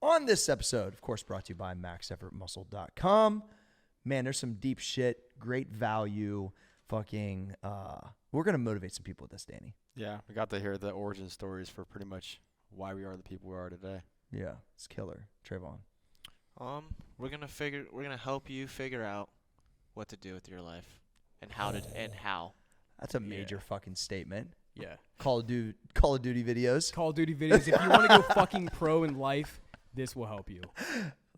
On this episode, of course, brought to you by maxeffortmuscle.com. Man, there's some deep shit, great value. Fucking, we're going to motivate some people with this, Danny. Yeah, we got to hear the origin stories for pretty much why we are the people we are today. Yeah, it's killer. Trayvon. We're gonna help you figure out what to do with your life and how. That's a major fucking statement. Yeah. Call of Duty videos. Call of Duty videos. If you want to go fucking pro in life, this will help you.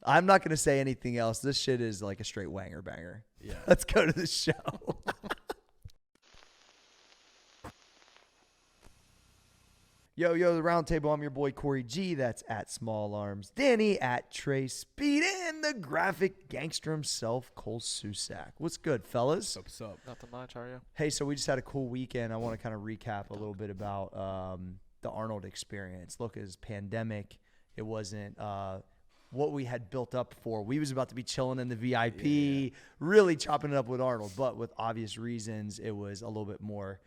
I'm not going to say anything else. This shit is like a straight wanger banger. Yeah. Let's go to the show. Yo, the Roundtable. I'm your boy Corey G. That's at Small Arms Danny, at Trey Speed, and the graphic gangster himself, Cole Susak. What's good, fellas? What's up? Nothing much, how are you? Hey, so we just had a cool weekend. I want to kind of recap a little bit about the Arnold experience. Look, as pandemic, it wasn't what we had built up for. We was about to be chilling in the VIP, really chopping it up with Arnold, but with obvious reasons, it was a little bit more,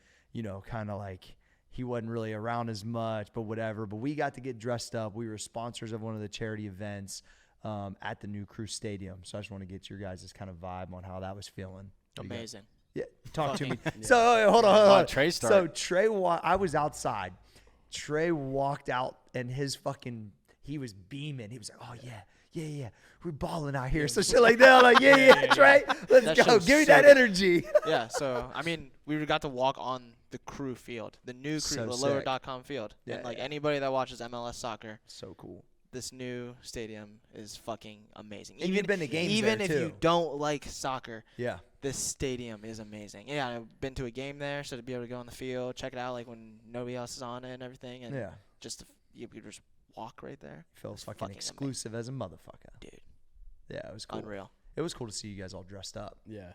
kind of like he wasn't really around as much, but whatever. But we got to get dressed up. We were sponsors of one of the charity events at the new Crew Stadium. So I just want to get your guys' kind of vibe on how that was feeling. Amazing. Yeah, talk to me. So hold on. Trey start. So Trey, I was outside. Trey walked out, and he was beaming. He was like, "Oh yeah, we're balling out here." So shit like that. I'm like, yeah, Trey, let's That go. shit was Give me so that good. energy. Yeah, so we got to walk on the Crew field, the new Crew, So the sick. lower.com field. Yeah, And like yeah. anybody that watches MLS soccer, So cool. this new stadium is fucking amazing. And you've been to games even there, if too. you don't like soccer, Yeah. this stadium is amazing. Yeah, I've been to a game there, so to be able to go on the field, check it out like when nobody else is on it and everything, and Yeah. just you could just walk right there. Feels It's fucking fucking exclusive as a motherfucker. Dude, Yeah, it was cool. unreal. It was cool to see you guys all dressed up. Yeah.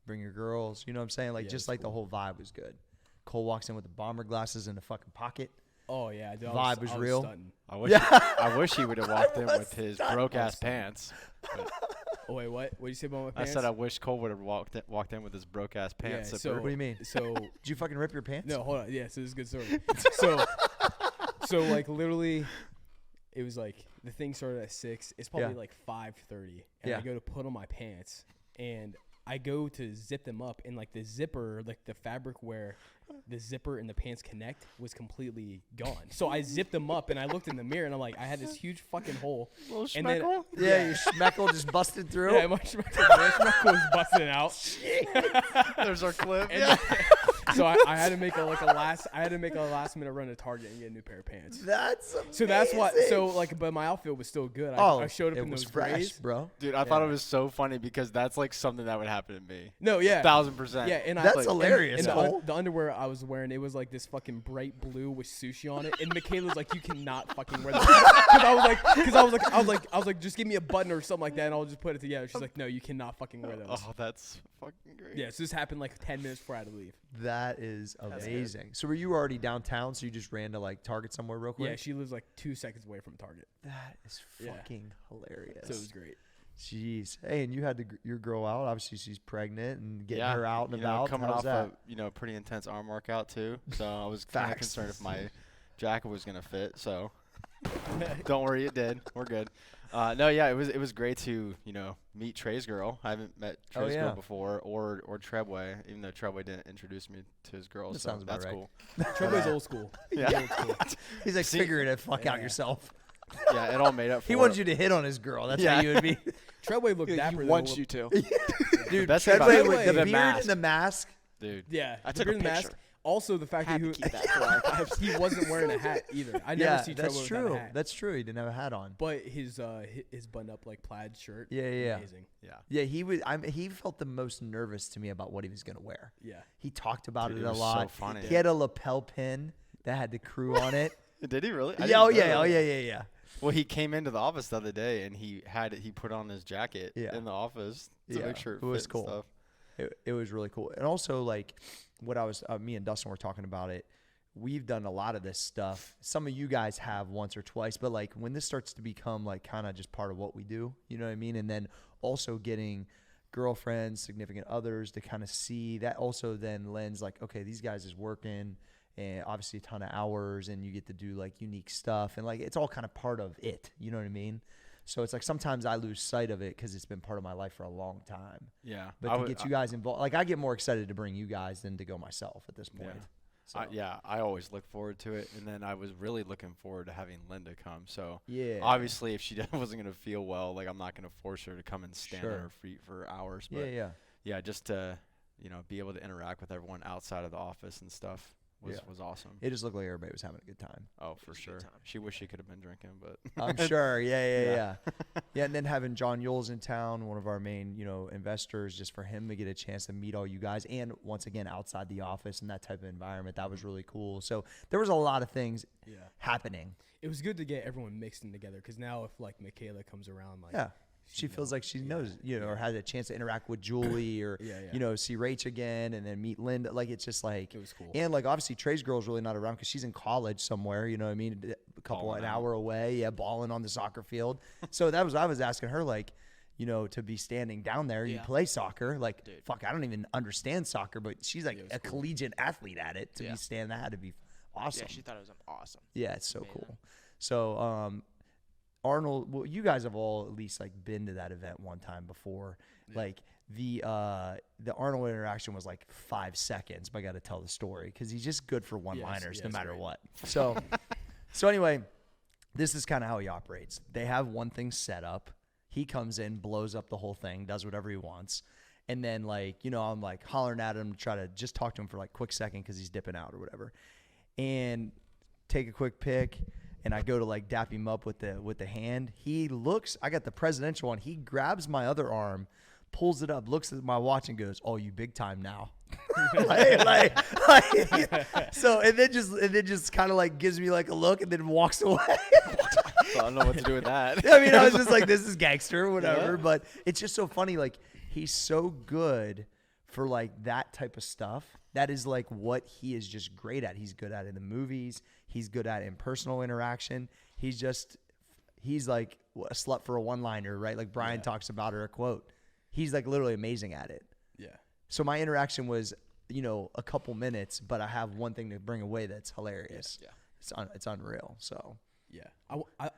Bring your girls. You know what I'm saying? Like, Yeah, just it's like the cool. whole vibe was good. Cole walks in with the bomber glasses in the fucking pocket. Oh yeah. Dude, Vibe was real. stunting. I wish, Yeah. I wish he would have walked in was with his stunned. broke-ass pants. But Oh wait, what? What did you say about my I pants? said I wish Cole would have walked in with his broke-ass pants. Yeah, zipper. What do you mean? So Did you fucking rip your pants? no, hold on. Yeah, so this is a good story. so like literally, it was like the thing started at 6. It's probably Yeah. like 5:30, and Yeah. I go to put on my pants, and I go to zip them up, and like the zipper, like the fabric where the zipper and the pants connect was completely gone. So I zipped them up, and I looked in the mirror, and I'm like, I had this huge fucking hole. Little And then- schmeckle? Yeah, your schmeckle just busted through. Yeah, my schmeckle was busting out. There's our clip. And so I had to make a last minute run to Target and get a new pair of pants. That's amazing. So that's why. So like, but my outfit was still good. I showed up it in was those fresh, grays. bro. Dude, I thought it was so funny because that's like something that would happen to me. No, yeah, 1000%. yeah, and That's I, hilarious, And Cole. the underwear I was wearing, it was like this fucking bright blue with sushi on it. And Michaela's like, you cannot fucking wear that. Because I was like, just give me a button or something like that, and I'll just put it together. She's like, no, you cannot fucking wear those. Oh, that's fucking great. Yeah, so this happened like 10 minutes before I had to leave. That is amazing. So were you already downtown? So you just ran to like Target somewhere real quick? Yeah, she lives like 2 seconds away from Target, That is Yeah. fucking hilarious. so it was great. Jeez. Hey, and you had your girl out. Obviously, she's pregnant and getting Yeah, her out and you know, about. coming How's off that? a pretty intense arm workout too. So I was kind of Facts. concerned if my jacket was gonna fit. So don't worry, it did. We're good. No, yeah, it was great to meet Trey's girl. I haven't met Trey's yeah. girl before, or Trebway, even though Trebway didn't introduce me to his girl. That so sounds about that's right. cool. Treadway's old school. Yeah. Old school. He's like, See- figure it fuck out Yeah. yourself. Yeah, it all made up for He it. wants you to hit on his girl. That's how Yeah. you would be. Treadway looked He dapper. wants though. you to. Dude, best thing about Treadway Treadway with the the beard mask. and the mask. Dude. Yeah, I the took a beard and mask. picture. Also, the fact Had that to keep that for our archives. he wasn't wearing a hat either. I never Yeah, see that's Treadway true. without a hat. That's true. He didn't have a hat on. But his button-up like plaid shirt. Yeah. Amazing. Yeah. Yeah, he was. He felt the most nervous to me about what he was gonna wear. Yeah. He talked about Dude, it it a was so lot. funny. He had a lapel pin that had the Crew on it. Did he really? I Yeah, didn't oh know yeah, that. oh yeah. Well, he came into the office the other day and he put on his jacket Yeah. in the office to Yeah, make sure it, it was fit cool. and stuff. It was really cool. And also, like, what I was, me and Dustin were talking about it. We've done a lot of this stuff. Some of you guys have once or twice, but like when this starts to become like kind of just part of what we do, you know what I mean? And then also getting girlfriends, significant others to kind of see that also then lends like, okay, these guys is working and obviously a ton of hours, and you get to do like unique stuff, and like it's all kind of part of it. You know what I mean? So it's like sometimes I lose sight of it because it's been part of my life for a long time. Yeah. But to get you guys involved, like I get more excited to bring you guys than to go myself at this point. Yeah. So. I always look forward to it, and then I was really looking forward to having Linda come. So Yeah. obviously, if she wasn't gonna feel well, like I'm not gonna force her to come and stand Sure. on her feet for hours. But Yeah. just to be able to interact with everyone outside of the office and stuff was awesome. It just looked like everybody was having a good time. Oh, for sure. She wished she could have been drinking, but I'm sure. Yeah. Yeah, and then having John Yules in town, one of our main, investors, just for him to get a chance to meet all you guys, and once again outside the office and that type of environment, that was really cool. So there was a lot of things happening. It was good to get everyone mixed in together because now if like Michaela comes around, like she feels like she knows, or had a chance to interact with Julie or, see Rach again and then meet Linda. Like, it's just like, it was cool. And like, obviously Trey's girl's really not around because she's in college somewhere, you know what I mean? An hour away. Yeah. Balling on the soccer field. So I was asking her, like, to be standing down there, you play soccer. Like, Dude. fuck, I don't even understand soccer, but she's like a collegiate athlete at it to be standing. That had to be awesome. Yeah, she thought it was awesome. Yeah. It's so cool. So, Arnold, well, you guys have all at least like been to that event one time before. Yeah. Like the Arnold interaction was like 5 seconds, but I got to tell the story because he's just good for one-liners no matter what. So, anyway, this is kind of how he operates. They have one thing set up. He comes in, blows up the whole thing, does whatever he wants, and then like I'm like hollering at him to try to just talk to him for like a quick second because he's dipping out or whatever, and take a quick pic. And I go to like dap him up with the hand. He looks, I got the presidential one. He grabs my other arm, pulls it up, looks at my watch and goes, "Oh, you big time now." So and then just kind of like gives me like a look and then walks away. So I don't know what to do with that. I mean, I was just like, this is gangster or whatever. Yeah. But it's just so funny. Like, he's so good for like that type of stuff. That is like what he is just great at. He's good at in the movies. He's good at in personal interaction. He's like a slut for a one-liner, right? Like Brian talks about or a quote. He's like literally amazing at it. Yeah. So my interaction was, a couple minutes, but I have one thing to bring away that's hilarious. Yeah. It's unreal. So. Yeah,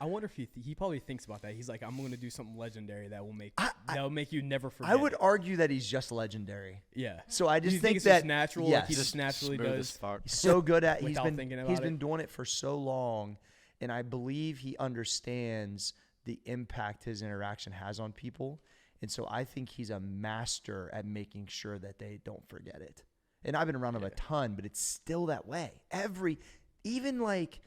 I wonder if he probably thinks about that. He's like, I'm going to do something legendary that will make you never forget. I would argue that he's just legendary. Yeah. So I just think it's that just natural. Yes. Like he just naturally does. He's so good at. He's been doing it for so long, and I believe he understands the impact his interaction has on people, and so I think he's a master at making sure that they don't forget it. And I've been around him a ton, but it's still that way. Even like.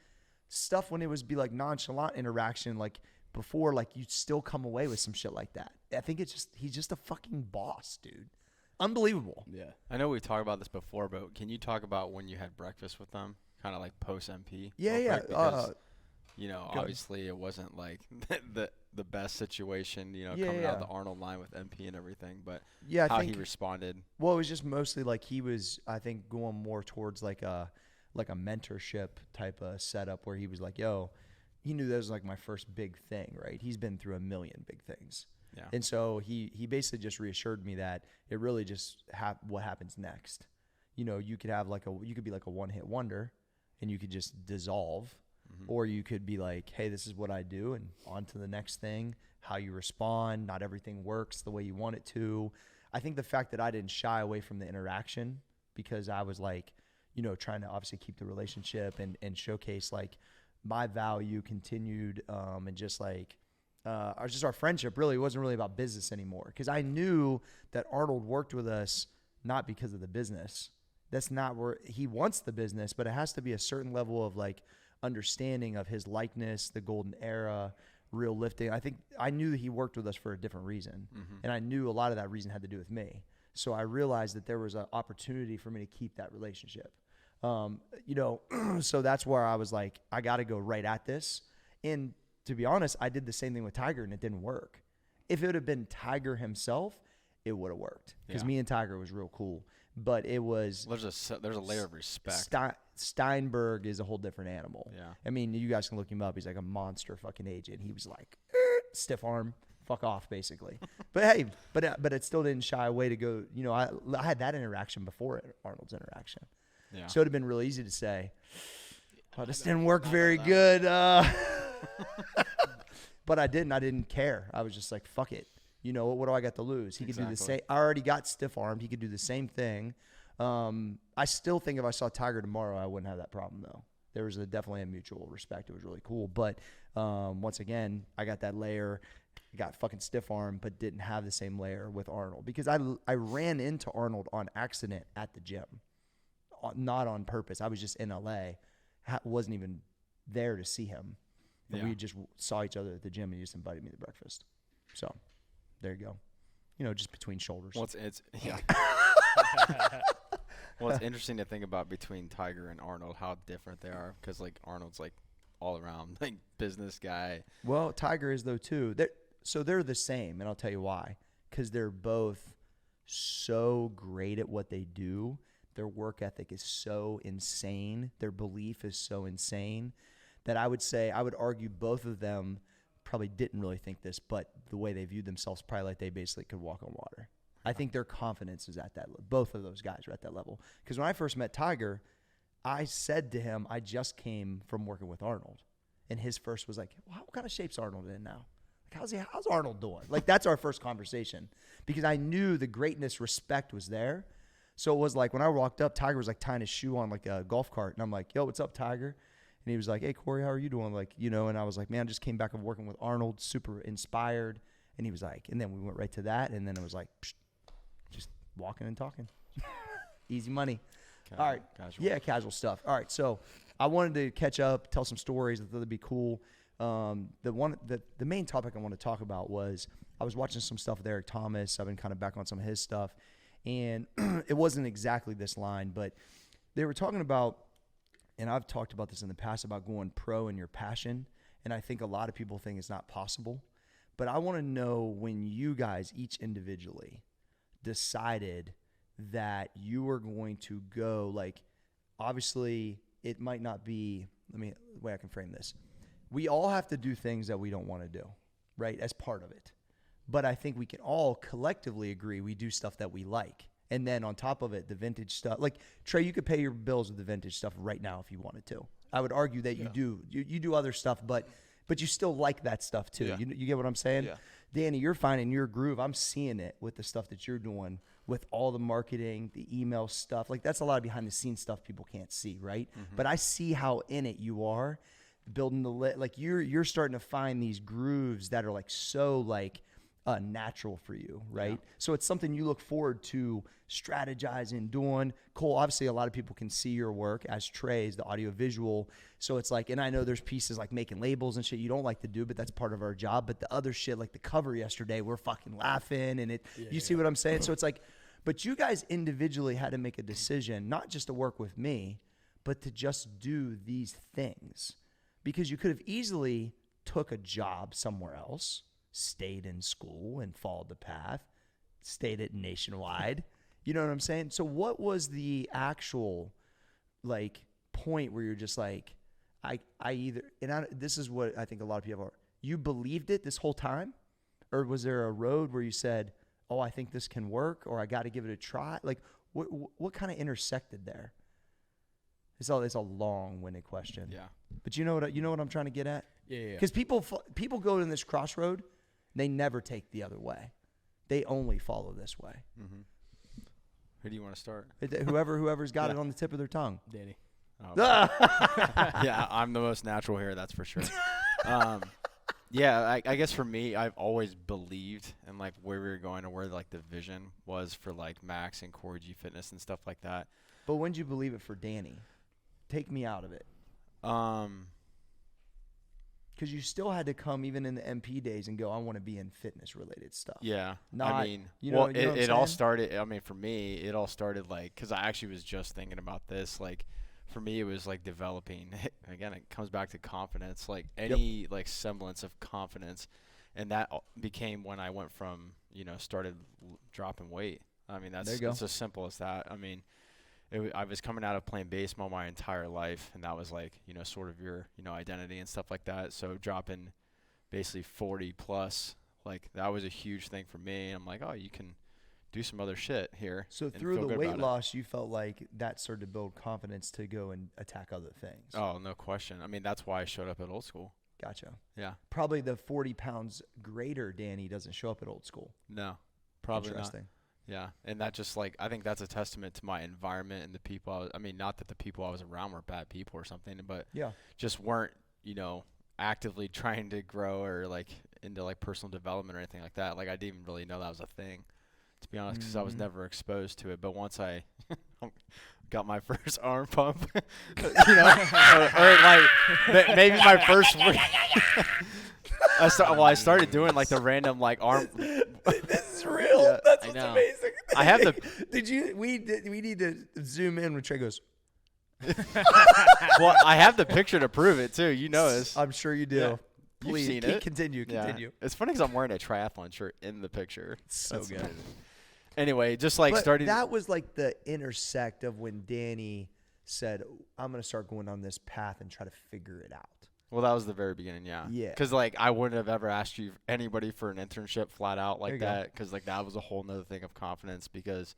Stuff when it was be like nonchalant interaction like before, like you'd still come away with some shit like that. I think he's just a fucking boss, dude. Unbelievable. Yeah. I know we've talked about this before, but can you talk about when you had breakfast with them, kind of like post MP? Yeah. Because, obviously it wasn't like the best situation, coming out of the Arnold line with MP and everything, but how he responded. Well, it was just mostly like he was, I think, going more towards like a mentorship type of setup where he was like, he knew that was like my first big thing, right? He's been through a million big things. Yeah. And so he basically just reassured me that it really just what happens next. You could have you could be like a one-hit wonder and you could just dissolve, or you could be like, hey, this is what I do and on to the next thing, how you respond. Not everything works the way you want it to. I think the fact that I didn't shy away from the interaction because I was like, trying to obviously keep the relationship and showcase like my value continued and just like our friendship really wasn't really about business anymore because I knew that Arnold worked with us not because of the business. That's not where he wants the business, but it has to be a certain level of like understanding of his likeness, the golden era, real lifting. I think I knew that he worked with us for a different reason, and I knew a lot of that reason had to do with me. So I realized that there was an opportunity for me to keep that relationship. So that's where I was like, I got to go right at this. And to be honest, I did the same thing with Tiger and it didn't work. If it would have been Tiger himself, it would have worked because me and Tiger was real cool. But it was there's a layer of respect. Steinberg is a whole different animal. Yeah, I mean, you guys can look him up. He's like a monster fucking agent. He was like stiff arm, fuck off, basically. But hey, but it still didn't shy away to go. I had that interaction before Arnold's interaction. Yeah. So it'd have been real easy to say, oh, this didn't work I know very that good. But I didn't. I didn't care. I was just like, fuck it. You know, what do I got to lose? He could do the Exactly. same. I already got stiff armed. He could do the same thing. I still think if I saw Tiger tomorrow, I wouldn't have that problem though. There was definitely a mutual respect. It was really cool. But once again, I got that layer. I got fucking stiff arm, but didn't have the same layer with Arnold because I ran into Arnold on accident at the gym, not on purpose. I was just in LA, wasn't even there to see him. And Yeah. we just saw each other at the gym, and he just invited me to breakfast. So there you go. You know, just between shoulders. Well, it's interesting to think about between Tiger and Arnold, how different they are. Because like Arnold's like all around like business guy. Well, Tiger is though too. They're the same, and I'll tell you why. Because they're both so great at what they do. Their work ethic is so insane. Their belief is so insane that I would argue both of them probably didn't really think this, but the way they viewed themselves, probably like they basically could walk on water. I think their confidence is at that level. Both of those guys are at that level. Because when I first met Tiger, I said to him, I just came from working with Arnold. And his first was like, well, what kind of shape's Arnold in now? Like, how's Arnold doing? Like, that's our first conversation. Because I knew the greatness, respect was there. So it was like when I walked up, Tiger was like tying his shoe on like a golf cart. And I'm like, yo, what's up, Tiger? And he was like, hey, Corey, how are you doing? Like, you know, and I was like, man, I just came back from working with Arnold, super inspired. And he was like, and then we went right to that. And then it was like, psh, just walking and talking. Easy money. Casual, All right. Casual. Yeah, casual stuff. All right. So I wanted to catch up, tell some stories. I thought it'd be cool. The main topic I want to talk about was I was watching some stuff with Eric Thomas. I've been kind of back on some of his stuff. And it wasn't exactly this line, but they were talking about, and I've talked about this in the past, about going pro in your passion. And I think a lot of people think it's not possible. But I want to know when you guys, each individually, decided that you were going to go, like, obviously it might not be, the way I can frame this. We all have to do things that we don't want to do, right, as part of it. But I think we can all collectively agree we do stuff that we like. And then on top of it, the vintage stuff. Like, Trey, you could pay your bills with the vintage stuff right now if you wanted to. I would argue that you do. You do other stuff, but you still like that stuff too. Yeah. You get what I'm saying? Yeah. Danny, you're finding your groove. I'm seeing it with the stuff that you're doing, with all the marketing, the email stuff. Like, that's a lot of behind the scenes stuff people can't see, right? Mm-hmm. But I see how in it you are, building like you're starting to find these grooves that are like so like natural for you, right? Yeah. So it's something you look forward to strategizing, doing. Cole, obviously a lot of people can see your work as Trey's, the audio visual. So it's like, and I know there's pieces like making labels and shit you don't like to do, but that's part of our job. But the other shit, like the cover yesterday, we're fucking laughing and you see what I'm saying? So it's like, but you guys individually had to make a decision, not just to work with me, but to just do these things. Because you could have easily took a job somewhere else, stayed in school and followed the path, stayed at Nationwide. You know what I'm saying? So what was the actual like point where you're just like, this is what I think a lot of people are. You believed it this whole time? Or was there a road where you said, oh, I think this can work, or I got to give it a try? Like what kind of intersected there? It's a long-winded question. Yeah. But you know what I'm trying to get at? Yeah. Because people go in this crossroad, they never take the other way. They only follow this way. Mm-hmm. Who do you want to start? Whoever's got it on the tip of their tongue. Danny. Oh, yeah, I'm the most natural here, that's for sure. Yeah, I guess for me, I've always believed in like where we were going and where like the vision was for like Max and Corey G Fitness and stuff like that. But when did you believe it for Danny? Take me out of it. Because you still had to come even in the MP days and go, I want to be in fitness-related stuff. Yeah. Not, I mean, you know, it all started, I mean, for me, it all started like, because I actually was just thinking about this. Like, for me, it was like developing, again, it comes back to confidence, like any like semblance of confidence. And that became when I went from, started dropping weight. I mean, it's as simple as that. I mean, I was coming out of playing baseball my entire life, and that was like, sort of your, identity and stuff like that. So dropping basically 40 plus, like that was a huge thing for me. I'm like, oh, you can do some other shit here. So and through feel the good weight about it. loss, you felt like that started to build confidence to go and attack other things. Oh, no question. I mean, that's why I showed up at Old School. Gotcha. Yeah. Probably the 40 pounds greater Danny doesn't show up at Old School. No, probably not. Interesting. Yeah, and that just like I think that's a testament to my environment and the people. I mean, not that the people I was around were bad people or something, but Yeah. just weren't actively trying to grow or like into like personal development or anything like that. Like I didn't even really know that was a thing, to be honest, because I was Mhm. never exposed to it. But once I got my first arm pump, or like maybe my first. I started doing like the random like arm. This is real. Yeah, That's I what's know. amazing. I have the. Did you? We need to zoom in when Trey goes. Well, I have the picture to prove it too. You know this. I'm sure you do. Yeah. Please You've seen it. continue. Yeah. Continue. It's funny because I'm wearing a triathlon shirt in the picture. It's so That's good. amazing. Anyway, just like But starting. that was like the intersect of when Danny said, "I'm gonna start going on this path and try to figure it out." Well, that was the very beginning, yeah. Yeah. Because like I wouldn't have ever asked anybody for an internship flat out There like you go. that. Because like that was a whole nother thing of confidence. Because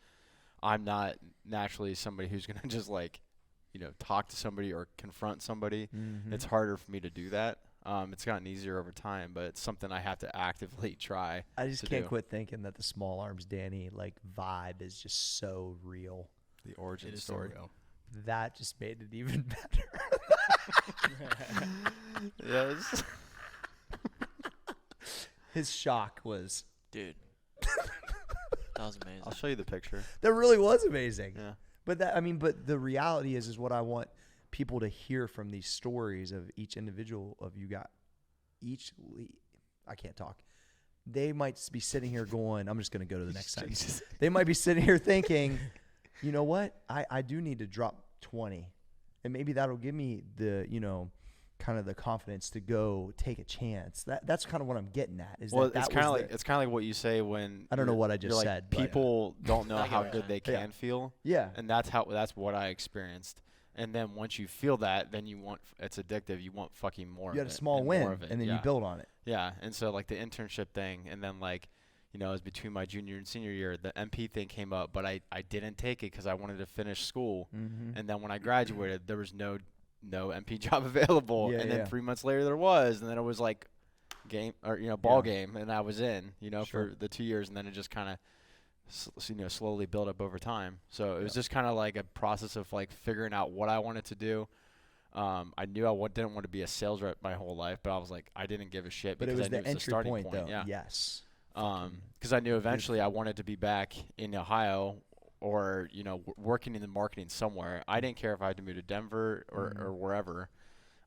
I'm not naturally somebody who's gonna just like, talk to somebody or confront somebody. Mhm. It's harder for me to do that. It's gotten easier over time, but it's something I have to actively try. I just to can't do. quit thinking that the small arms Danny like vibe is just so real. The origin It is so story. real. That just made it even better. Yes. His shock was Dude. That was amazing. I'll show you the picture. that really was amazing. Yeah. But but the reality is what I want people to hear from these stories of each individual of you got I can't talk. They might be sitting here going, I'm just going to go to the next sentence. They might be sitting here thinking, you know what? I do need to drop 20. And maybe that'll give me the, kind of the confidence to go take a chance. That's kind of what I'm getting at. Is Well, that it's was kind of the- like what you say when I don't know you're- what I just you're like, said, but- People don't know I get how what good you're they saying. can feel, yeah. and that's what I experienced. And then once you feel that, then it's addictive. You want fucking more. You of had a it small and win, more of it. and then yeah. you build on it. Yeah, and so like the internship thing, and then like, it was between my junior and senior year. The MP thing came up, but I didn't take it because I wanted to finish school. Mm-hmm. And then when I graduated, there was no MP job available. Yeah, and then yeah. 3 months later there was, and then it was like ball game, and I was in, Sure. for the 2 years, and then it just kind of slowly built up over time. So it was just kind of like a process of like figuring out what I wanted to do. I knew didn't want to be a sales rep my whole life, but I was like, I didn't give a shit But it because was I knew the it was entry starting point, though. Yeah. Yes. Because I knew eventually I wanted to be back in Ohio or, working in the marketing somewhere. I didn't care if I had to move to Denver or wherever.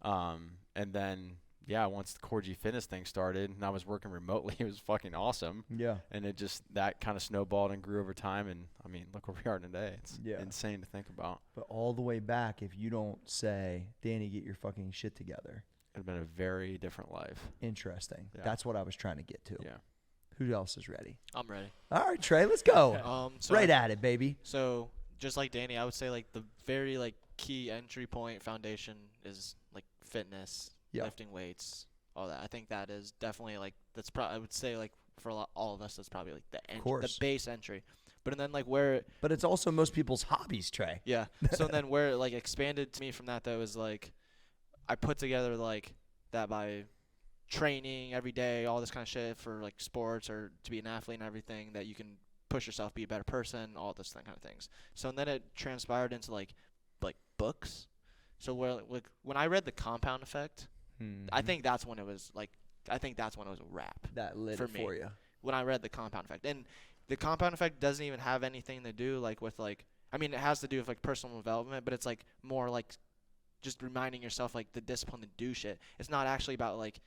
And then, once the Core G Fitness thing started and I was working remotely, it was fucking awesome. Yeah. And it just, that kind of snowballed and grew over time. And, I mean, look where we are today. It's Yeah. insane to think about. But all the way back, if you don't say, Danny, get your fucking shit together. It would have been a very different life. Interesting. Yeah. That's what I was trying to get to. Yeah. Who else is ready? I'm ready. All right, Trey, let's go. So Right at it, baby. So just like Danny, I would say like the very like key entry point foundation is like fitness, Yeah. lifting weights, all that. I think that is definitely like I would say like for all of us that's probably like the course. base entry. But then like where But it's also most people's hobbies, Trey. yeah. So then where it like expanded to me from that though is like I put together like that by training every day, all this kind of shit for like sports or to be an athlete and everything, that you can push yourself, be a better person, all this kind of things. So and then it transpired into like books. So where like when I read The Compound Effect, I think that's when it was like a wrap that lit for it me. for you. When I read The Compound Effect. And The Compound Effect doesn't even have anything to do like with like I mean it has to do with like personal development, but it's like more like just reminding yourself like the discipline to do shit. It's not actually about like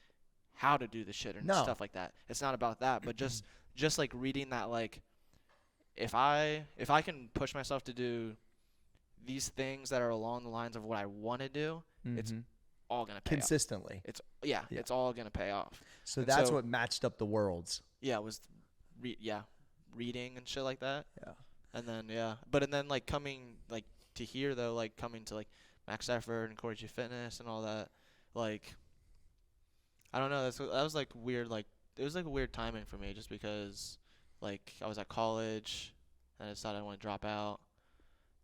how to do the shit or No. stuff like that. It's not about that, but just like reading that like if I can push myself to do these things that are along the lines of what I want to do, it's Mhm. all going to pay off. Consistently. It's Yeah. it's all going to pay off. So And that's so- what matched up the worlds. Yeah, it was reading and shit like that. Yeah. And then like coming like to here though, like coming to like Max Effort and Core G Fitness and all that, like I don't know, that was like weird, like it was like a weird timing for me just because like I was at college and I decided I want to drop out.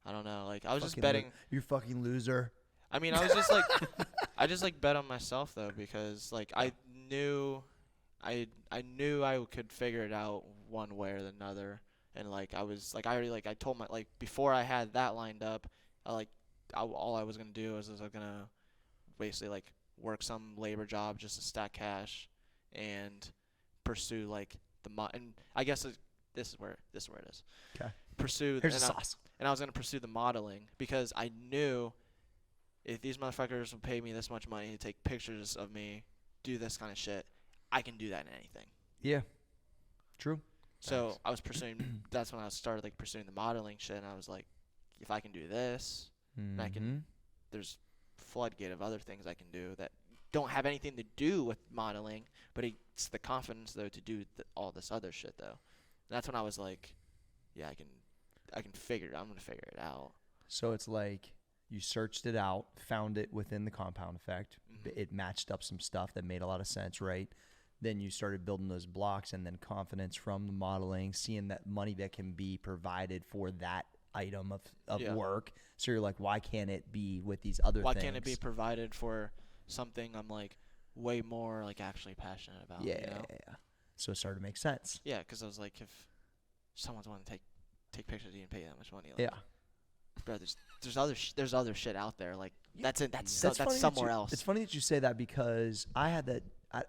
I don't know. Like I was just Fucking betting. you fucking loser. I mean, I was just like, I just like bet on myself though because like I knew I could figure it out one way or another, and like I was like I already like I told my like before I had that lined up, all I was gonna do is I was gonna basically like work some labor job just to stack cash, and pursue like and I guess this is where it is. Okay. Pursue Here's the and sauce. and I was gonna pursue the modeling because I knew if these motherfuckers would pay me this much money to take pictures of me, do this kind of shit, I can do that in anything. Yeah. True. So Nice. I was pursuing. That's when I started like pursuing the modeling shit, and I was like, if I can do this, and I can. There's floodgate of other things I can do that don't have anything to do with modeling, but it's the confidence though to do all this other shit though. And that's when I was like, yeah, I can figure it. I'm gonna figure it out. So it's like you searched it out, found it within the compound effect. Mhm. It matched up some stuff that made a lot of sense, right? Then you started building those blocks, and then confidence from the modeling, seeing that money that can be provided for that item of Yeah. work. So you're like, why can't it be with these other Why things? can't it be provided for something I'm like way more like actually passionate about? Yeah. You know? So it started to make sense. Yeah, because I was like, if someone's wanting to take pictures of you and pay that much money, like, Yeah. bro, there's other shit out there. Like that's it. That's funny that somewhere you- else. It's funny that you say that because I had that.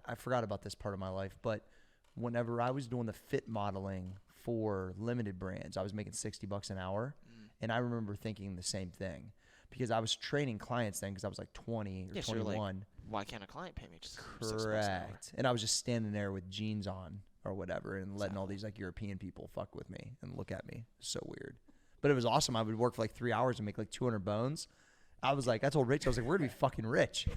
I forgot about this part of my life, but whenever I was doing the fit modeling for limited brands, I was making $60 an hour, and I remember thinking the same thing because I was training clients then because I was like 20 or Yeah, so you're like, 21. why can't a client pay me just $6 an hour? Correct. And I was just standing there with jeans on or whatever and letting all these like European people fuck with me and look at me. So weird. But it was awesome. I would work for like 3 hours and make like 200 bones. I was like, I told Rich, I was like, we're going to be fucking rich.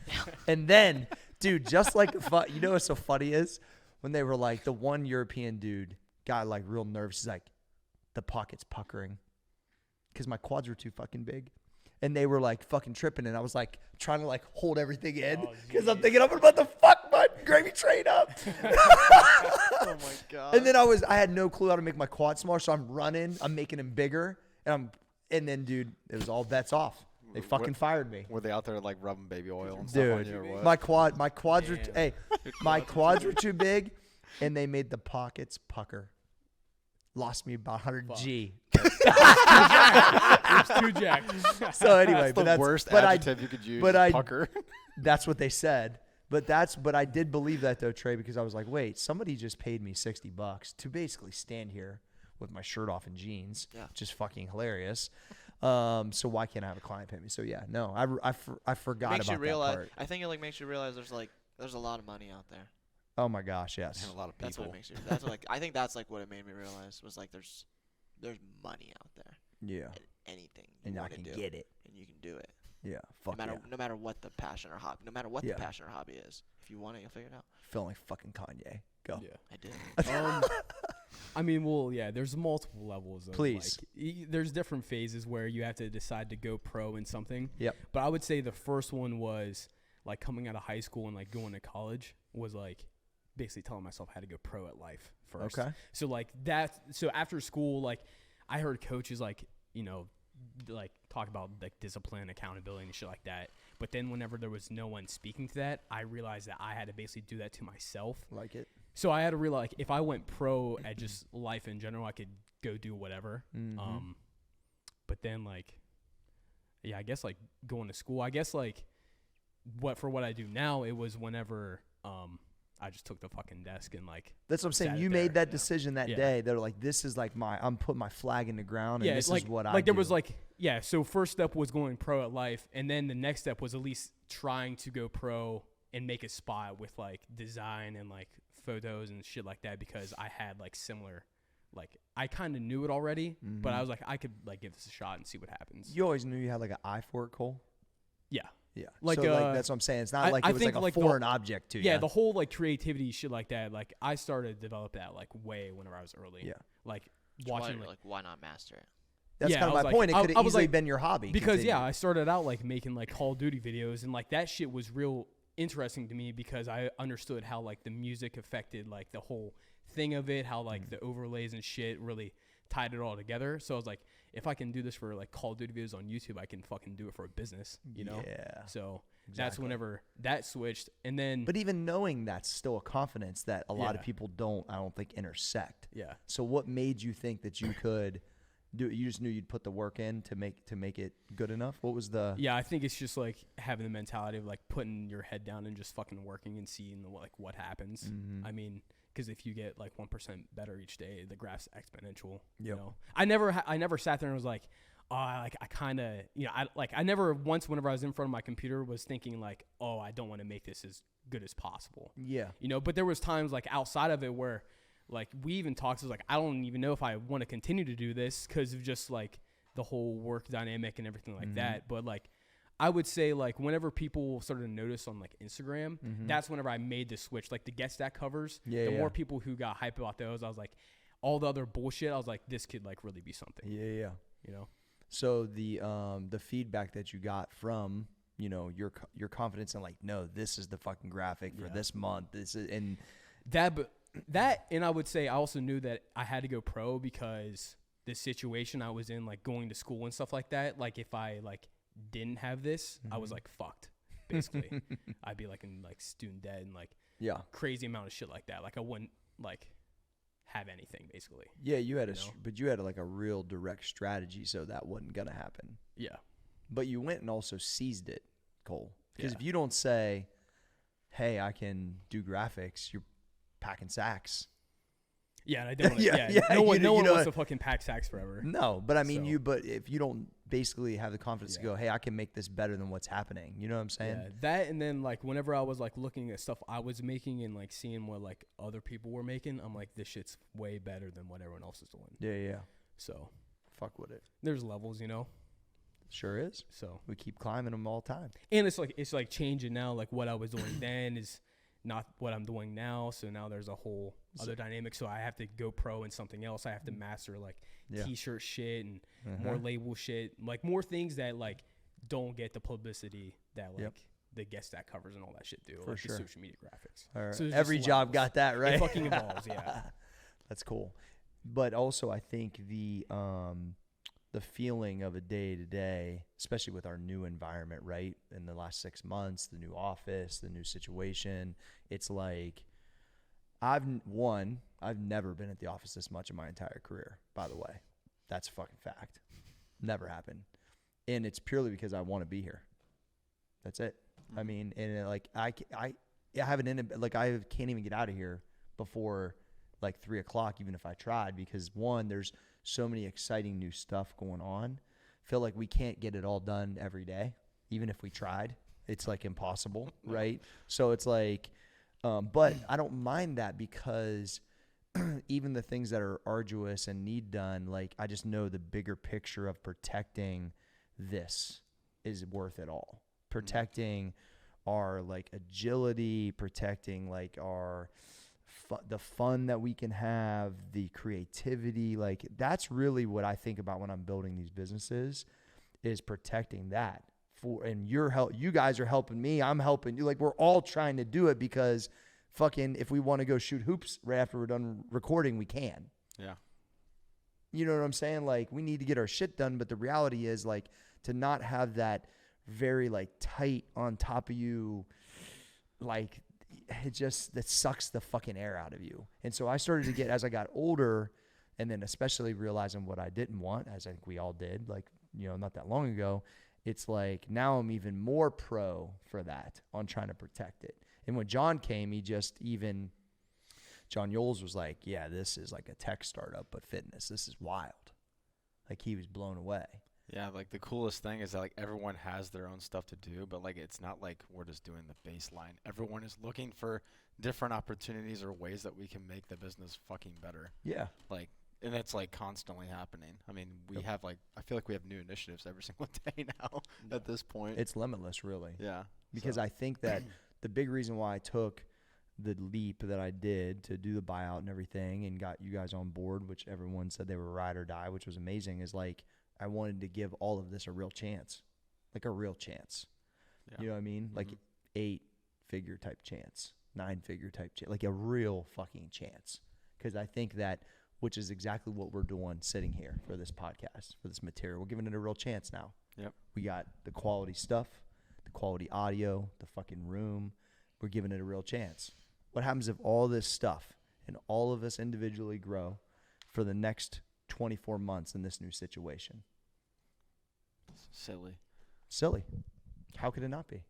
And then, dude, just like, you know what's so funny is when they were like, the one European dude got like real nervous. He's like, the pocket's puckering because my quads were too fucking big. And they were like fucking tripping. And I was like trying to like hold everything in because I'm thinking, I'm about to fuck my gravy train up. Oh my god. And then I had no clue how to make my quad smaller. So I'm running, I'm making them bigger. And then, dude, it was all bets off. They fucking fired me. Were they out there like rubbing baby oil and stuff on Dude, you or what? my quads were Damn. my quads were too big, and they made the pockets pucker. Lost me about 100 Fuck. G. It's too jacked. So anyway, That's the worst but adjective you could use. but is I- pucker. that's what they said. But I did believe that though, Trey, because I was like, wait, somebody just paid me $60 to basically stand here with my shirt off and jeans, Yeah. which is fucking hilarious. So why can't I have a client pay me? So yeah, no, I forgot makes about you realize. that part. I think it like makes you realize there's a lot of money out there. Oh my gosh, yes. And a lot of That's what people. it makes you. That's what, like I think that's like what it made me realize was like there's money out there. Yeah, Anything you and I want to can do, get it. and you can do it. Yeah, fuck yeah. No matter what the passion or hobby, Yeah. the passion or hobby is. If you want it, you'll figure it out. Feeling like fucking Kanye. Go. Yeah. I did. I mean, well, yeah, there's multiple levels. Of, Please. Like, there's different phases where you have to decide to go pro in something. Yep. But I would say the first one was like coming out of high school and like going to college was like basically telling myself how to go pro at life first. Okay. So like that. So after school, like I heard coaches like, like talk about like discipline, accountability and shit like that. But then whenever there was no one speaking to that, I realized that I had to basically do that to myself. Like it. So I had to realize like if I went pro at just life in general, I could go do whatever. Mm-hmm. But then like, yeah, I guess like going to school, I guess like what I do now, it was whenever I just took the fucking desk and like. That's what I'm saying. sat You it made there, that decision that Yeah. day. They're like, this is like I'm putting my flag in the ground, and Yeah, this like, is what I like there do. was like, yeah. So first step was going pro at life, and then the next step was at least trying to go pro and make a spot with like design and like photos and shit like that because I had like similar, like I kind of knew it already, but I was like I could like give this a shot and see what happens. You always knew you had like an eye for it, Cole. Yeah. Yeah. Like, so like that's what I'm saying. It's not like I it was think, like a like, the- foreign object to you. Yeah, the whole like creativity shit like that. Like I started to develop that like way whenever I was early. Yeah. Like Why, watching like why not master it? That's yeah, kind I of was my like- point. It I- could I have was easily like- been your hobby. because Continue. yeah, I started out like making like Call of Duty videos and like that shit was real interesting to me because I understood how like the music affected like the whole thing of it, how like the overlays and shit really tied it all together. So I was like, if I can do this for like Call of Duty videos on YouTube, I can fucking do it for a business, you know? Yeah. So that's Exactly. whenever that switched. And then, But even knowing that's still a confidence that a lot of Yeah. people I don't think intersect. yeah. So what made you think that you could do it? You just knew you'd put the work in to make it good enough? What was the Yeah, I think it's just like having the mentality of like putting your head down and just fucking working and seeing like what happens. Mhm. I mean, because if you get like 1% better each day, the graph's exponential. You Yep. know, I never sat there and was like, oh, I kind of, you know, I never once whenever I was in front of my computer was thinking like, oh, I don't want to make this as good as possible. Yeah. You know, but there was times like outside of it where like we even talked, it was like, I don't even know if I want to continue to do this because of just like the whole work dynamic and everything like Mhm. that. But like, I would say like whenever people started to notice on like Instagram, Mhm. that's whenever I made the switch. Like the Get Stack covers, Yeah, the yeah. more people who got hype about those, I was like, all the other bullshit, I was like, this could like really be something, Yeah. you know? So the feedback that you got from, you know, your confidence in like, no, this is the fucking graphic for Yeah. this month. This is and That, and I would say I also knew that I had to go pro because the situation I was in, like going to school and stuff like that, like if I like didn't have this, I was Mhm. like fucked, basically. I'd be like in like student debt and like yeah. crazy amount of shit like that. Like I wouldn't like have anything basically. Yeah, you had You know? but you had like a real direct strategy so that wasn't going to happen. Yeah. But you went and also seized it, Cole. Because Yeah. if you don't say, "Hey, I can do graphics," you're packing sacks. Yeah, and I don't. Yeah, yeah, yeah, no one, you no one know- wants to fucking pack sacks forever. No, but I mean So- But if you don't basically have the confidence to Yeah. go, "Hey, I can make this better than what's happening," you know what I'm saying? Yeah, that and then like whenever I was like looking at stuff I was making and like seeing what like other people were making, I'm like, this shit's way better than what everyone else is doing. Yeah. So Fuck with it. there's levels, you know. Sure is. So We keep climbing them all the time. and it's like changing now. Like what I was doing then is not what I'm doing now. So now there's a whole other dynamic. So I have to go pro in something else. I have to master like Yeah. t-shirt shit and Uh-huh. more label shit, like more things that like don't get the publicity that like Yep. the Get Stack covers and all that shit do, For like sure. the social media graphics. All right. So there's Every just job levels. got that, right? It fucking evolves, yeah. That's cool. But also I think the feeling of a day to day, especially with our new environment, right? In the last 6 months, the new office, the new situation, it's like I've never been at the office this much in my entire career, by the way. That's a fucking fact. Never happened. And it's purely because I want to be here. That's it. I mean, and like I haven't like I can't even get out of here before like 3:00, even if I tried, because one, there's so many exciting new stuff going on. Feel like we can't get it all done every day, even if we tried. It's like impossible, right? So it's like, but I don't mind that because even the things that are arduous and need done, like I just know the bigger picture of protecting this is worth it all. Protecting our like agility, protecting like our the fun that we can have, the creativity, like that's really what I think about when I'm building these businesses, is protecting that. And you guys are helping me, I'm helping you, like we're all trying to do it, because fucking if we want to go shoot hoops right after we're done recording, we can. Yeah. You know what I'm saying? Like we need to get our shit done, but the reality is like to not have that very like tight on top of you, like that sucks the fucking air out of you. And so I started to get, as I got older, and then especially realizing what I didn't want, as I think we all did, like, you know, not that long ago, it's like now I'm even more pro for that on trying to protect it. And when John came, John Yoles was like, yeah, this is like a tech startup, but fitness. This is wild. Like he was blown away. Yeah, like the coolest thing is that like everyone has their own stuff to do, but like it's not like we're just doing the baseline. Everyone is looking for different opportunities or ways that we can make the business fucking better. Yeah. Like, and that's like constantly happening. I mean, we have like, I feel like we have new initiatives every single day now at this point. It's limitless, really. Yeah. Because so. I think that the big reason why I took the leap that I did to do the buyout and everything and got you guys on board, which everyone said they were ride or die, which was amazing, is like I wanted to give all of this a real chance. Like a real chance. Yeah. You know what I mean? Mm-hmm. Like 8-figure type chance, 9-figure type chance, like a real fucking chance. Because I think that which is exactly what we're doing sitting here for this podcast, for this material. We're giving it a real chance now. Yep. We got the quality stuff, the quality audio, the fucking room. We're giving it a real chance. What happens if all this stuff and all of us individually grow for the next 24 months in this new situation? Silly. How could it not be?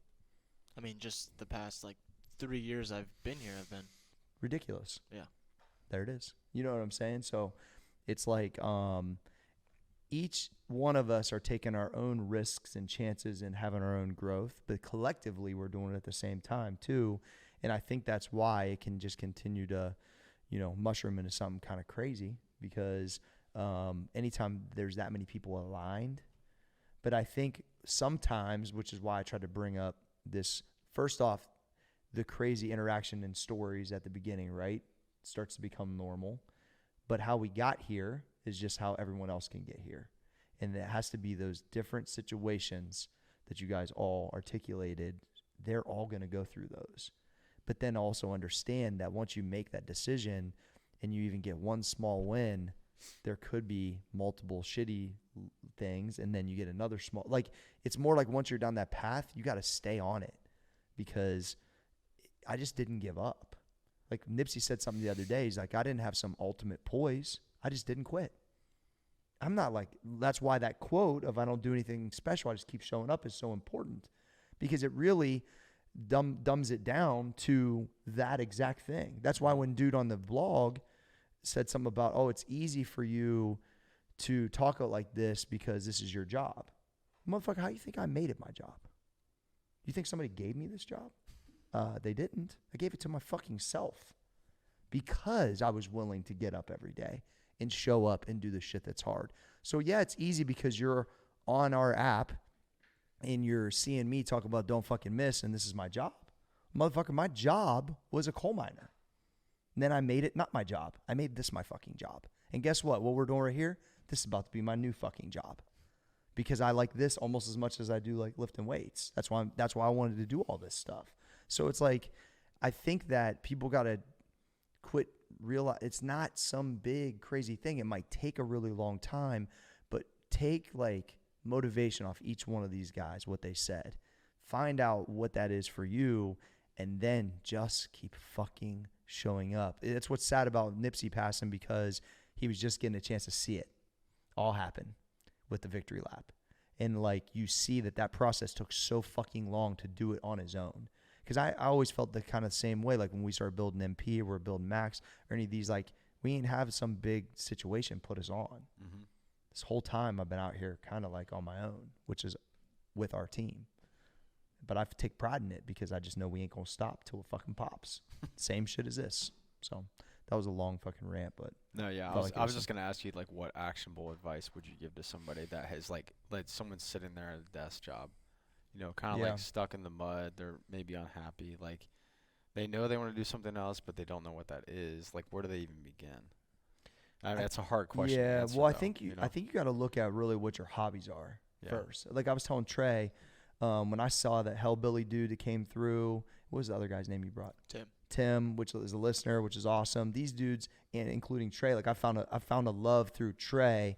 I mean, just the past 3 years I've been here have been Ridiculous. Yeah. There it is. You know what I'm saying? So it's like each one of us are taking our own risks and chances and having our own growth, but collectively we're doing it at the same time too. And I think that's why it can just continue to, mushroom into something kind of crazy, because anytime there's that many people aligned. But I think sometimes, which is why I tried to bring up this, first off, the crazy interaction and stories at the beginning, right? Starts to become normal. But how we got here is just how everyone else can get here. And it has to be those different situations that you guys all articulated. They're all going to go through those. But then also understand that once you make that decision and you even get one small win, there could be multiple shitty things, and then you get another small, it's more like once you're down that path, you got to stay on it, because I just didn't give up. Like Nipsey said something the other day. He's like, I didn't have some ultimate poise. I just didn't quit. I'm not that's why that quote of I don't do anything special, I just keep showing up, is so important, because it really dumbs it down to that exact thing. That's why when dude on the vlog said something about, it's easy for you to talk out like this because this is your job. Motherfucker, how you think I made it my job? You think somebody gave me this job? They didn't. I gave it to my fucking self, because I was willing to get up every day and show up and do the shit that's hard. So yeah, it's easy because you're on our app and you're seeing me talk about don't fucking miss and this is my job. Motherfucker, my job was a coal miner. And then I made it not my job. I made this my fucking job. And guess what? What we're doing right here, this is about to be my new fucking job, because I like this almost as much as I do like lifting weights. That's why I wanted to do all this stuff. So it's like, I think that people got to quit realize it's not some big crazy thing. It might take a really long time, but take motivation off each one of these guys, what they said. Find out what that is for you, and then just keep fucking showing up. That's what's sad about Nipsey passing, because he was just getting a chance to see it all happen with the victory lap. And you see that process took so fucking long to do it on his own. Because I always felt the kind of same way, when we started building MP or we're building Max or any of these, we ain't have some big situation put us on. Mm-hmm. This whole time I've been out here kind of on my own, which is with our team. But I take pride in it, because I just know we ain't going to stop till it fucking pops. Same shit as this. So that was a long fucking rant, but. No, yeah. I was just going to ask you, what actionable advice would you give to somebody that has, someone sitting there at a desk job, kind of stuck in the mud. They're maybe unhappy. They know they want to do something else, but they don't know what that is. Where do they even begin? I mean, that's a hard question. Yeah. To answer, Well, I though, think you got to look at really what your hobbies are first. I was telling Trey, when I saw that Hellbilly dude that came through, what was the other guy's name you brought? Tim, which is a listener, which is awesome. These dudes, and including Trey, I found a love through Trey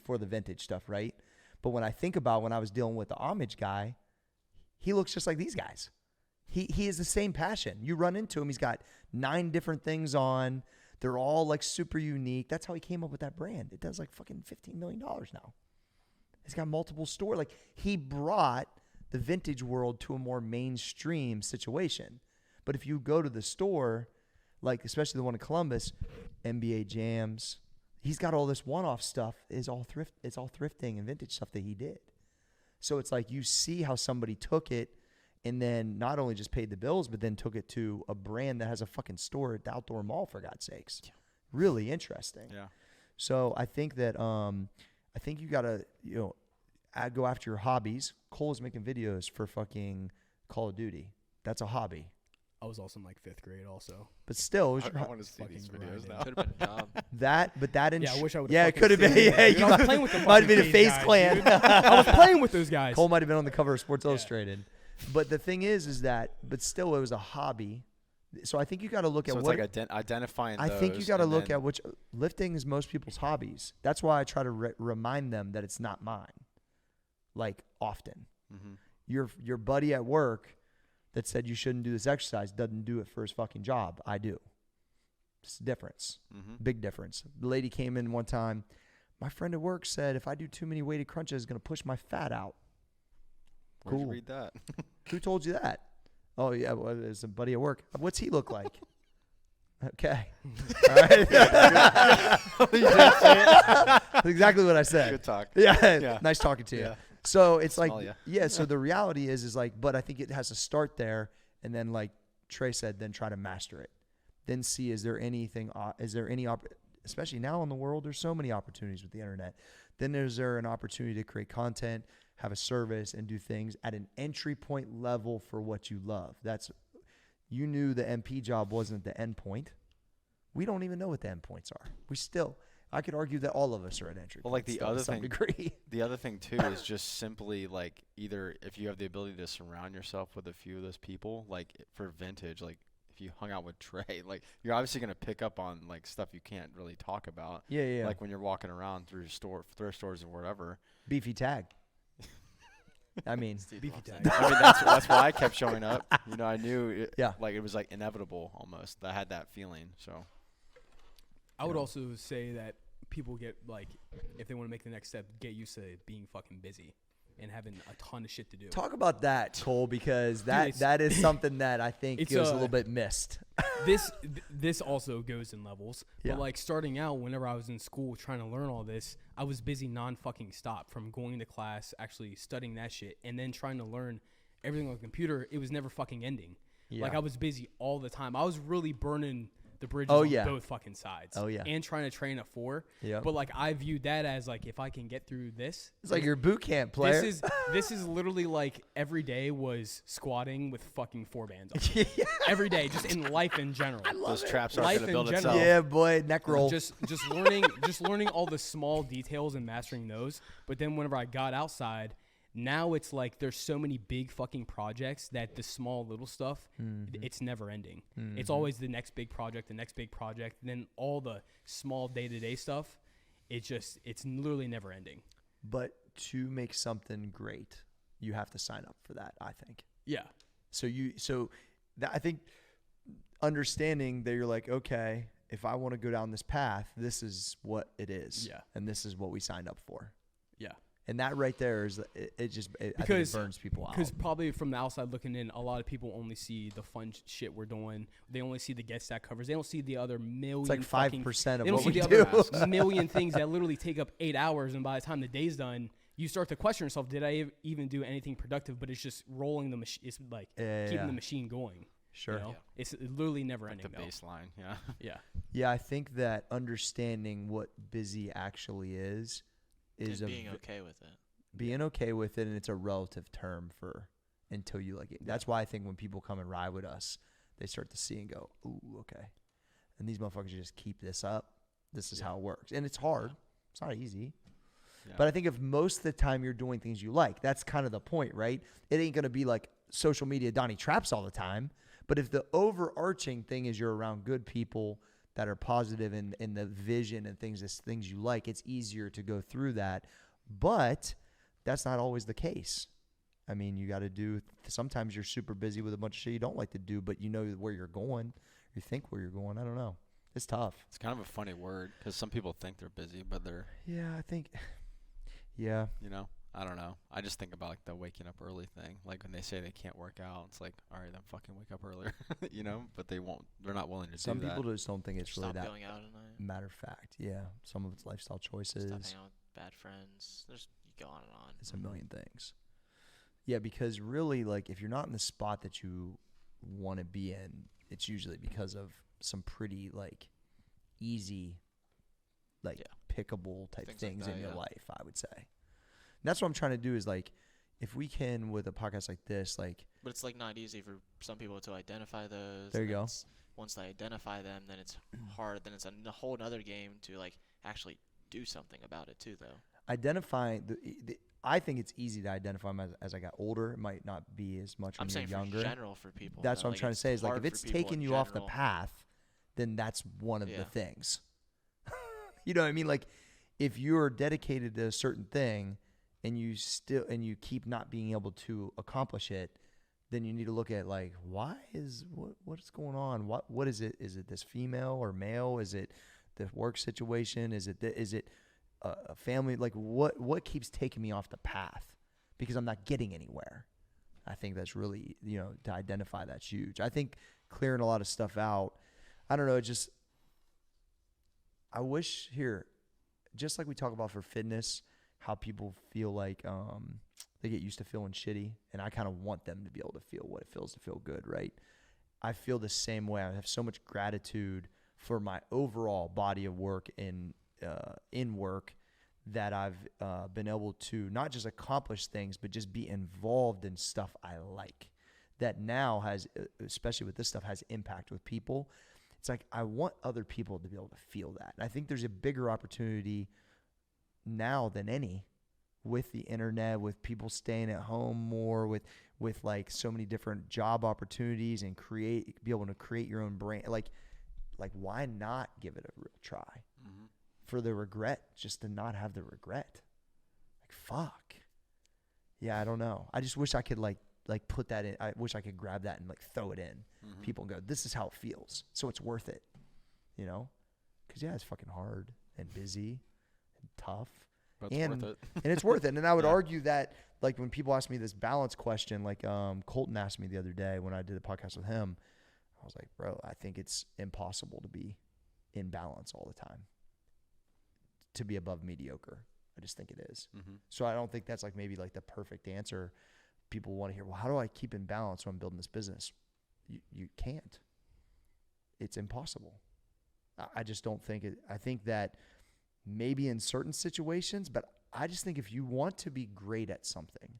for the vintage stuff, right? But when I think about when I was dealing with the homage guy, he looks just like these guys. He has the same passion. You run into him, he's got 9 different things on. They're all super unique. That's how he came up with that brand. It does fucking $15 million now. He's got multiple stores. He brought the vintage world to a more mainstream situation. But if you go to the store, especially the one in Columbus, NBA Jams, he's got all this one-off stuff. It's all thrifting and vintage stuff that he did. So it's you see how somebody took it and then not only just paid the bills, but then took it to a brand that has a fucking store at the outdoor mall, for God's sakes. Really interesting. Yeah. So I think that you gotta go after your hobbies. Cole's making videos for fucking Call of Duty. That's a hobby. I was also in 5th grade also. But still, it was I want to see these videos now. Could have been a job. Yeah, I wish I would. Yeah, it could have been. Yeah, you I was playing with the might have been a FaZe FaZe guys, Clan. dude. I was playing with those guys. Cole might have been on the cover of Sports Illustrated. But the thing is that, but still, it was a hobby So I think you got to look at So it's what like identifying. I think you those got to and look then- at which lifting is most people's hobbies. That's why I try to remind them that it's not mine. Like often, Mhm. your buddy at work that said you shouldn't do this exercise doesn't do it for his fucking job. I do. It's a difference. Mhm. Big difference. The lady came in one time. My friend at work said if I do too many weighted crunches, it's gonna push my fat out. Where'd you Cool. read that? Who told you that? Oh yeah, well, there's a buddy at work. What's he look like? Okay. All right. That's exactly what I said. Good talk. Yeah. Yeah. Nice talking to you. Yeah. So it's like, Smell ya. yeah. So the reality is like, but I think it has to start there, and then like Trey said, then try to master it. Then see, is there anything? Especially now in the world, there's so many opportunities with the internet. Then is there an opportunity to create content, have a service, and do things at an entry point level for what you love? You knew the MP job wasn't the end point. We don't even know what the end points are. I could argue that all of us are at entry. Well, like points the still other to some thing- degree. The other thing too is just simply like either if you have the ability to surround yourself with a few of those people, like for vintage, like if you hung out with Trey, like you're obviously gonna pick up on like stuff you can't really talk about. Yeah. Like when you're walking around through thrift stores or whatever. Beefy tag. I mean, Beefy tag. I mean that's why I kept showing up. You know, I knew it, Yeah. like it was like inevitable almost. I had that feeling. So I would also say that people get like, if they want to make the next step, get used to being fucking busy and having a ton of shit to do. talk about that, Cole, because it's- that is something that I think it's, goes a little bit missed. This also goes in levels. Yeah. But like starting out, whenever I was in school trying to learn all this, I was busy non-fucking stop from going to class, actually studying that shit, and then trying to learn everything on the computer. It was never fucking ending. Yeah. Like I was busy all the time. I was really burning the bridges Oh, on yeah. both fucking sides. Oh, yeah. And trying to train at 4. Yeah. But like I viewed that as like, if I can get through this, It's like your boot camp player. this is literally like every day was squatting with fucking 4 bands on. Every day, just in life in general. those traps aren't Life gonna in build general. itself. yeah, boy, neck roll. Just learning all the small details and mastering those. But then whenever I got outside, now it's like there's so many big fucking projects that the small little stuff, it's never ending. It's always the next big project, and then all the small day-to-day stuff. It's literally never ending. But to make something great, you have to sign up for that, I think. Yeah. I think understanding that you're like, okay, if I want to go down this path, this is what it is. Yeah. And this is what we signed up for. Yeah. And that right there is, I think it Because burns people out. Because probably from the outside looking in, a lot of people only see the fun shit we're doing. They only see the Get Stack covers. They don't see the other million. It's like 5% of they don't what see we the do. other million things that literally take up 8 hours, and by the time the day's done, you start to question yourself: did I even do anything productive? But it's just rolling the machine. It's like keeping the machine going. Sure. You know? It's literally never ending. The baseline, yeah. Yeah. Yeah, I think that understanding what busy actually is And being okay with it. being okay with it, and it's a relative term for until you like it. That's why I think when people come and ride with us, they start to see and go, ooh, okay. And these motherfuckers just keep this up. This is how it works. And it's hard. It's not easy. Yeah. But I think if most of the time you're doing things you like, that's kind of the point, right? It ain't going to be like social media Donnie Traps all the time. But if the overarching thing is you're around good people that are positive in the vision and things you like, it's easier to go through that. But that's not always the case. I mean, you got to do, sometimes you're super busy with a bunch of shit you don't like to do, but you know where you're going. You think where you're going. I don't know. It's tough. It's kind of a funny word because some people think they're busy, but they're, Yeah, I think, yeah. you know, I don't know. I just think about like the waking up early thing. Like when they say they can't work out, it's like, all right, then fucking wake up earlier, you know, but they're not willing to Some do people that. just don't think it's really Stop that going out at night. matter of fact. Yeah. Some of it's lifestyle choices. Stop hanging out with bad friends. You go on and on. It's a million things. Yeah, because really, like, if you're not in the spot that you want to be in, it's usually because of some pretty, like, easy, like, pickable type things like that, in your yeah. life, I would say. And that's what I'm trying to do is, like, if we can, with a podcast like this, like, But it's like not easy for some people to identify those. There you and go. Once they identify them, then it's hard. Then it's a whole other game to like actually do something about it too, though. identifying I think it's easy to identify them as I got older. It might not be as much when I'm you're saying younger. for general for people. That's though, what I'm trying to say is like hard if for it's people taking in you off the general. path, then that's one of the Yeah. things. You know what I mean? Like if you're dedicated to a certain thing and you keep not being able to accomplish it, then you need to look at like what's going on? What is it? Is it this female or male? Is it the work situation? Is it a family? Like what keeps taking me off the path because I'm not getting anywhere? I think that's really, to identify that's huge. I think clearing a lot of stuff out, I don't know, I wish just like we talk about for fitness, how people feel like they get used to feeling shitty, and I kind of want them to be able to feel what it feels to feel good, right? I feel the same way. I have so much gratitude for my overall body of work in work that I've been able to not just accomplish things, but just be involved in stuff I like. That now has, especially with this stuff, has impact with people. It's like I want other people to be able to feel that. And I think there's a bigger opportunity now than any with the internet, with people staying at home more, with like so many different job opportunities and be able to create your own brand. Like why not give it a real try? Mm-hmm. For the regret, just to not have the regret. Like, fuck. Yeah, I don't know. I just wish I could like put that in. I wish I could grab that and like throw it in people and go, this is how it feels. So it's worth it, Because it's fucking hard and busy and tough. But it's worth it. And it's worth it. And I would Yeah. argue that like when people ask me this balance question, like Colton asked me the other day when I did the podcast with him, I was like, bro, I think it's impossible to be in balance all the time. To be above mediocre. I just think it is. Mm-hmm. So I don't think that's like maybe like the perfect answer. People want to hear, well, how do I keep in balance when I'm building this business? You can't. It's impossible. I just don't think it. I think that maybe in certain situations, but I just think if you want to be great at something,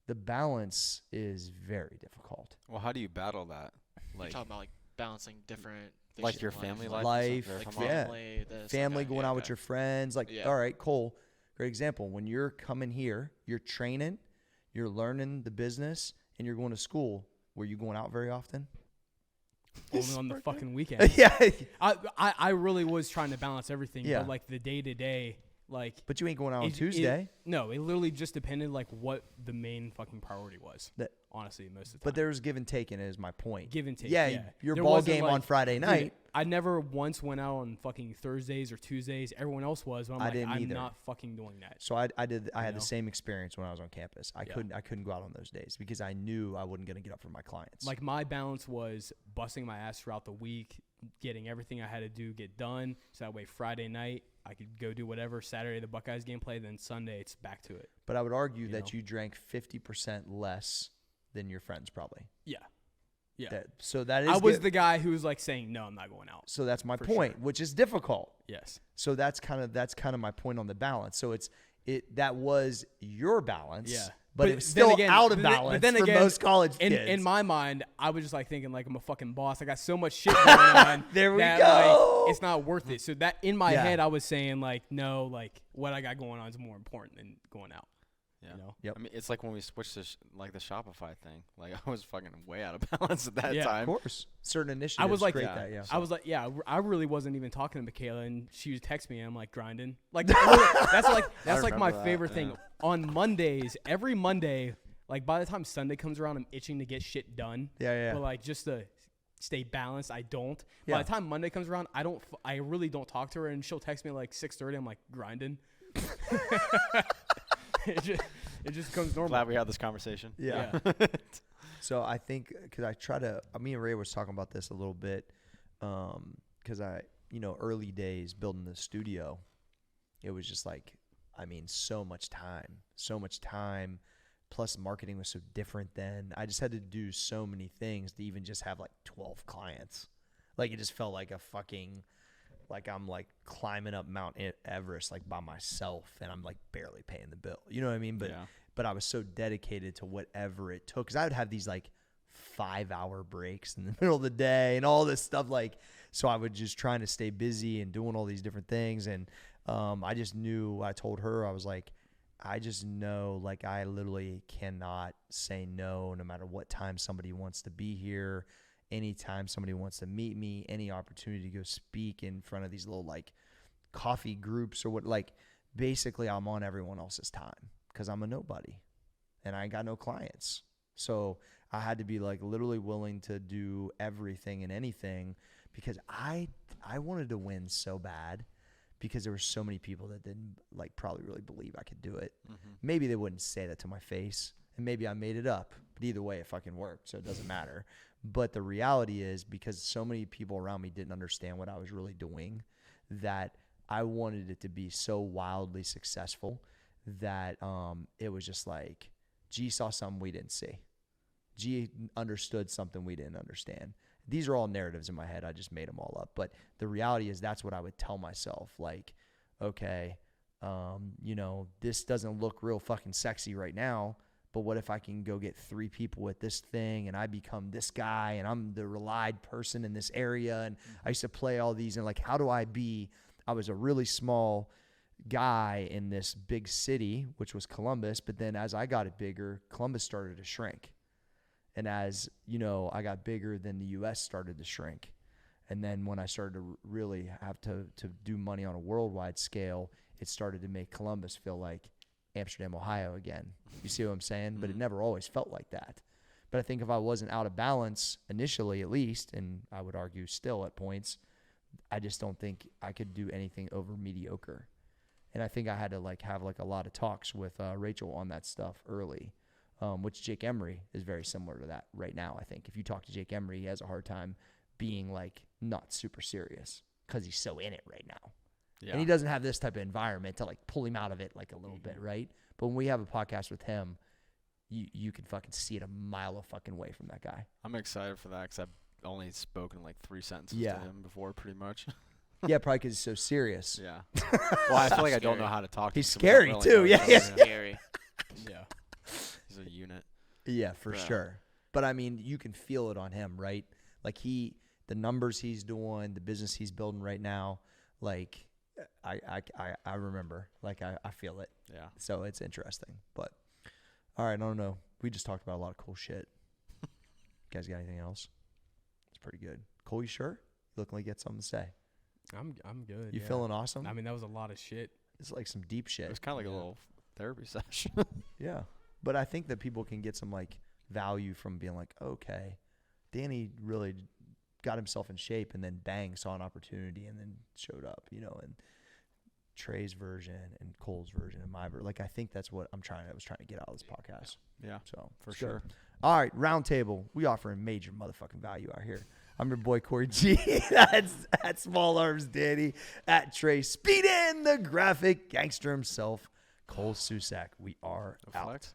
the balance is very difficult. Well, how do you battle that? You're talking about like balancing different things Like in your family life? Life, or like something? yeah. family, this, Family, okay, going yeah, out with okay. your friends. Like, Yeah. all right, Cole, great example. When you're coming here, you're training, you're learning the business, and you're going to school. Were you going out very often? Only on the fucking weekend. Yeah. I really was trying to balance everything, Yeah. but like the day to day, like But you ain't going out on it- Tuesday. no, it literally just depended like what the main fucking priority was. Honestly, most of the time. But there was give and take, and is my point. Give and take. Yeah, Yeah, your There ball wasn't, game like, on Friday dude, night. I never once went out on fucking Thursdays or Tuesdays. Everyone else was, but I I'm didn't I'm either. not fucking doing that. So I had know? the same experience when I was on campus. I Yeah. couldn't go out on those days because I knew I wasn't going to get up for my clients. Like my balance was busting my ass throughout the week, getting everything I had to do get done. So that way Friday night I could go do whatever. Saturday the Buckeyes game play, then Sunday it's back to it. but I would argue you that know? you drank 50% less than your friends probably. Yeah. Yeah. So that is I was good. the guy who was like saying, no, I'm not going out. So that's my for point, sure. which is difficult. Yes. So that's kind of my point on the balance. So that was your balance. Yeah. But it But was then still again- out of but then- balance but then for again, most college In kids. my mind, I was just like thinking like I'm a fucking boss. I got so much shit going on. There we that, go. Like, it's not worth it. So that in my Yeah. head, I was saying like, no, like what I got going on is more important than going out. Yeah. You know? Yep. I mean, it's like when we switched to the Shopify thing. Like I was fucking way out of balance at that Yeah. Of time. course. Certain initiatives I was like, create yeah. that, yeah. I was like, yeah, I really wasn't even talking to Michaela, and she would text me, and I'm like grinding. Like that's like my remember that, favorite yeah. thing. On Mondays, every Monday, like by the time Sunday comes around, I'm itching to get shit done. Yeah. But like just to stay balanced, I don't. Yeah. By the time Monday comes around, I really don't talk to her, and she'll text me at like 6:30. I'm like grinding. It just comes normal. Glad we had this conversation. Yeah. So I think because me and Ray was talking about this a little bit because early days building the studio, it was just like, I mean, so much time. Plus marketing was so different then. I just had to do so many things to even just have like 12 clients. Like it just felt like like I'm like climbing up Mount Everest like by myself and I'm like barely paying the bill. You know what I mean? But I was so dedicated to whatever it took because I would have these like 5-hour breaks in the middle of the day and all this stuff. Like, so I would just trying to stay busy and doing all these different things. And I just knew, I told her, I was like, I just know, like, I literally cannot say no matter what time somebody wants to be here, anytime somebody wants to meet me, any opportunity to go speak in front of these little, like, coffee groups or what. Like, basically, I'm on everyone else's time because I'm a nobody and I got no clients. So I had to be, like, literally willing to do everything and anything because I wanted to win so bad. Because there were so many people that didn't, like, probably really believe I could do it. Mm-hmm. Maybe they wouldn't say that to my face, and maybe I made it up. But either way, it fucking worked, so it doesn't matter. But the reality is, because so many people around me didn't understand what I was really doing, that I wanted it to be so wildly successful that it was just like, G saw something we didn't see. G understood something we didn't understand. These are all narratives in my head. I just made them all up. But the reality is that's what I would tell myself. Like, okay, this doesn't look real fucking sexy right now, but what if I can go get 3 people with this thing and I become this guy and I'm the relied person in this area? And I used to play all these and, like, how do I was a really small guy in this big city, which was Columbus. But then as I got it bigger, Columbus started to shrink. And as, I got bigger, then the U.S. started to shrink. And then when I started to really have to do money on a worldwide scale, it started to make Columbus feel like Amsterdam, Ohio again. You see what I'm saying? But it never always felt like that. But I think if I wasn't out of balance initially, at least, and I would argue still at points, I just don't think I could do anything over mediocre. And I think I had to, like, have, like, a lot of talks with Rachel on that stuff early. Which Jake Emery is very similar to that right now. I think if you talk to Jake Emery, he has a hard time being, like, not super serious because he's so in it right now. Yeah. And he doesn't have this type of environment to, like, pull him out of it, like, a little bit, right? But when we have a podcast with him, you can fucking see it a mile of fucking way from that guy. I'm excited for that because I've only spoken, like, 3 sentences to him before, pretty much. Yeah, probably because he's so serious. Yeah. Well, I feel like I don't know how to talk to him. He's scary, too. Yeah. Scary. Yeah. He's a unit. Yeah, for sure. But I mean, you can feel it on him, right? Like the numbers he's doing, the business he's building right now, like I remember, like I feel it. Yeah. So it's interesting. But all right, I don't know. We just talked about a lot of cool shit. You guys got anything else? It's pretty good. Cole, you sure? You look like you got something to say. I'm good. You feeling awesome? I mean, that was a lot of shit. It's like some deep shit. It was kind of like a little therapy session. Yeah. But I think that people can get some, like, value from being like, okay, Danny really got himself in shape and then bang, saw an opportunity and then showed up, and Trey's version and Cole's version and my version. Like, I think that's what I was trying to get out of this podcast. Yeah. So for sure. Good. All right. Roundtable. We offering major motherfucking value out here. I'm your boy, Corey G. That's at Small Arms Danny, at Trey Speed in the graphic gangster himself, Cole Susak. We are out.